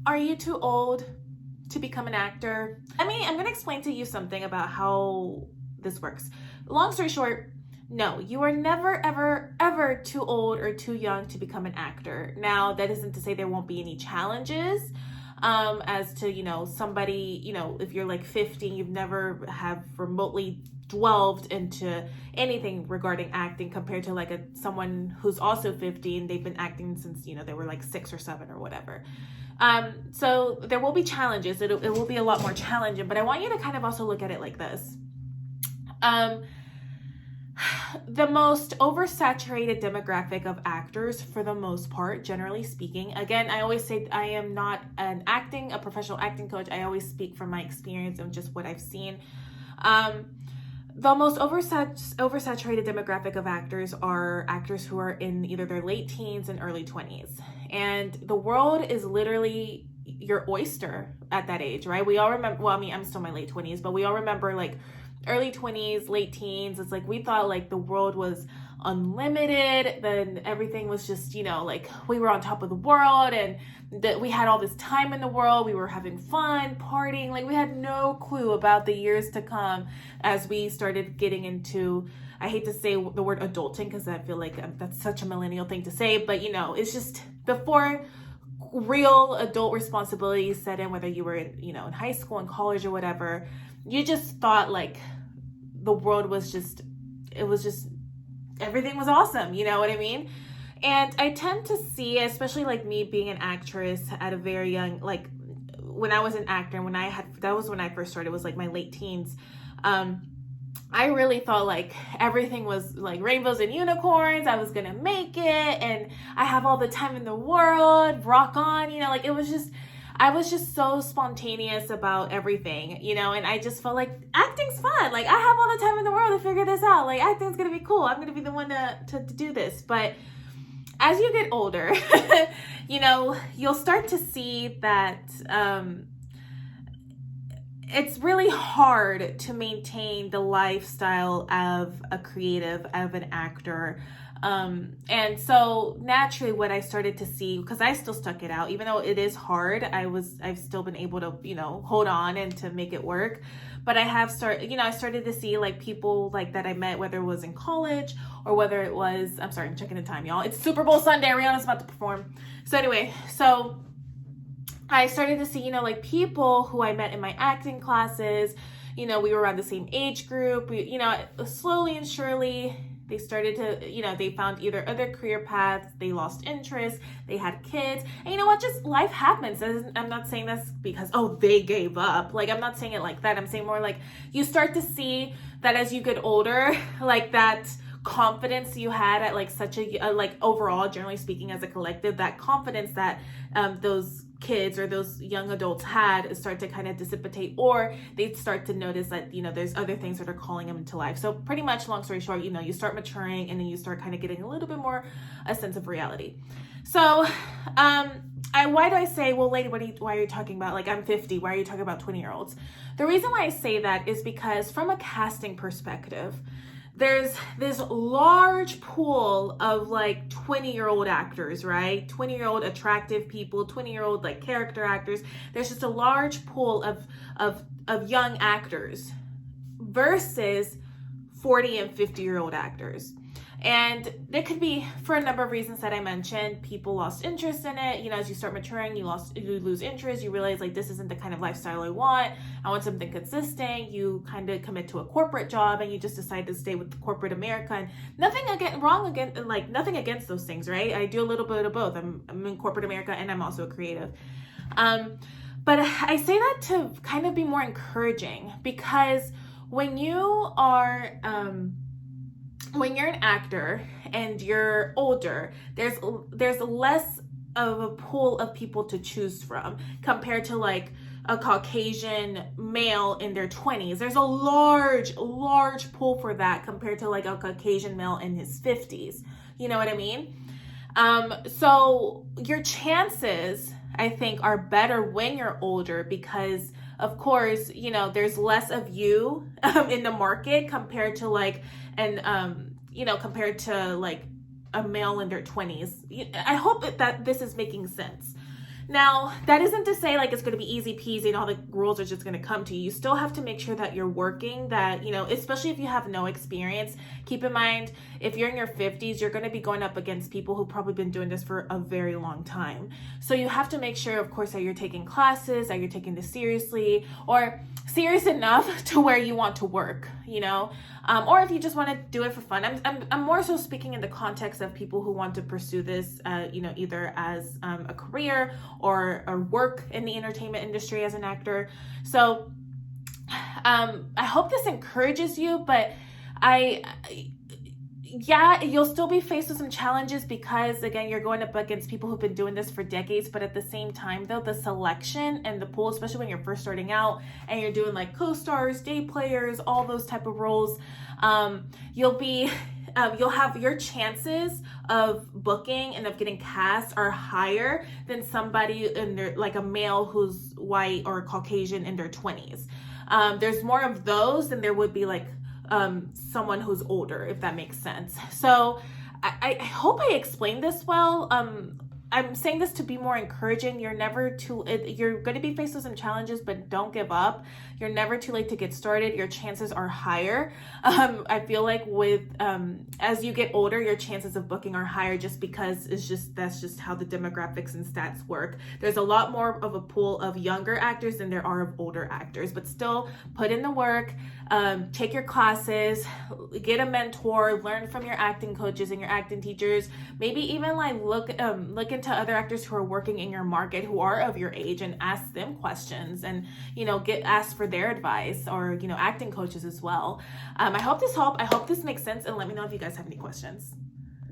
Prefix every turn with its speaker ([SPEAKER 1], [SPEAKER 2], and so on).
[SPEAKER 1] Are you too old to become an actor? I'm going to explain to you something about how this works. Long story short, no, you are never, ever, ever too old or too young to become an actor. Now, that isn't to say there won't be any challenges. As to, somebody, if you're like 50, you've never have remotely delved into anything regarding acting compared to like someone who's also 50 and they've been acting since, they were like 6 or 7 or whatever. So there will be challenges. It will be a lot more challenging, but I want you to kind of also look at it like this. The most oversaturated demographic of actors, for the most part, generally speaking, again, I always say I am not a professional acting coach. I always speak from my experience and just what I've seen. The most oversaturated demographic of actors are actors who are in either their late teens and early 20s. And the world is literally your oyster at that age, right? We all remember, well, I'm still in my late 20s, but we all remember like early 20s, late teens. It's like we thought like the world was unlimited, then everything was just, like we were on top of the world and that we had all this time in the world. We were having fun, partying. Like we had no clue about the years to come as we started getting into, I hate to say the word adulting because I feel like that's such a millennial thing to say, but it's just before real adult responsibilities set in, whether you were in high school and college or whatever. You just thought like the world was just, everything was awesome. You know what I mean? And I tend to see, especially like me being an actress at a very young, like when I was an actor, that was when I first started, was like my late teens. I really thought like everything was like rainbows and unicorns. I was going to make it and I have all the time in the world, rock on, like I was just so spontaneous about everything, and I just felt like acting's fun. Like I have all the time in the world to figure this out. Like acting's going to be cool. I'm going to be the one to do this. But as you get older, you'll start to see that, it's really hard to maintain the lifestyle of a creative, of an actor. And so naturally what I started to see, because I still stuck it out, even though it is hard, I've still been able to, hold on and to make it work. But I started to see like people like that I met, whether it was in college or whether it was, I'm sorry, I'm checking the time, y'all. It's Super Bowl Sunday. Rihanna's about to perform. So anyway, I started to see, like people who I met in my acting classes, we were around the same age group. Slowly and surely, they started to, they found either other career paths, they lost interest, they had kids. And you know what? Just life happens. I'm not saying that's because, they gave up. Like, I'm not saying it like that. I'm saying more like you start to see that as you get older, like that confidence you had at like such a like overall, generally speaking, as a collective, that confidence that those kids or those young adults had start to kind of dissipate, or they start to notice that there's other things that are calling them into life. So pretty much, long story short, you start maturing and then you start kind of getting a little bit more a sense of reality. So why do I say, well, lady, why are you talking about, like, I'm 50, why are you talking about 20-year-olds? The reason why I say that is because from a casting perspective, there's this large pool of like 20-year-old actors, right? 20-year-old attractive people, 20-year-old like character actors. There's just a large pool of young actors versus 40 and 50-year-old actors. And it could be for a number of reasons that I mentioned. People lost interest in it. As you start maturing, you lose interest. You realize like this isn't the kind of lifestyle I want. I want something consistent. You kind of commit to a corporate job and you just decide to stay with corporate America. And nothing against those things, right? I do a little bit of both. I'm in corporate America and I'm also a creative. But I say that to kind of be more encouraging, because when you are when you're an actor and you're older, there's less of a pool of people to choose from compared to like a Caucasian male in their 20s. There's a large pool for that compared to like a Caucasian male in his 50s. You know what I mean? So your chances, I think, are better when you're older because, of course, there's less of you in the market compared to like compared to like a male in their 20s. I hope that this is making sense. Now, that isn't to say like it's going to be easy peasy and all the roles are just going to come to you. You still have to make sure that you're working, that, you know, especially if you have no experience. Keep in mind, if you're in your 50s, you're going to be going up against people who've probably been doing this for a very long time. So you have to make sure, of course, that you're taking classes, that you're taking this seriously, or serious enough to where you want to work, you know, or if you just want to do it for fun. I'm more so speaking in the context of people who want to pursue this, you know, either as a career or work in the entertainment industry as an actor. So I hope this encourages you, but yeah, you'll still be faced with some challenges because, again, you're going up against people who've been doing this for decades. But at the same time, though, the selection and the pool, especially when you're first starting out and you're doing like co-stars, day players, all those type of roles, you'll have your chances of booking and of getting cast are higher than somebody in their, like a male who's white or Caucasian in their 20s. There's more of those than there would be like someone who's older, if that makes sense. So I hope I explained this well. I'm saying this to be more encouraging. You're going to be faced with some challenges, but don't give up. You're never too late to get started. Your chances are higher. I feel like as you get older, your chances of booking are higher just because that's just how the demographics and stats work. There's a lot more of a pool of younger actors than there are of older actors, but still put in the work, take your classes, get a mentor, learn from your acting coaches and your acting teachers, maybe even like look into other actors who are working in your market who are of your age and ask them questions and, you know, get asked for their advice, or, you know, acting coaches as well. I hope this helped. I hope this makes sense, and let me know if you guys have any questions.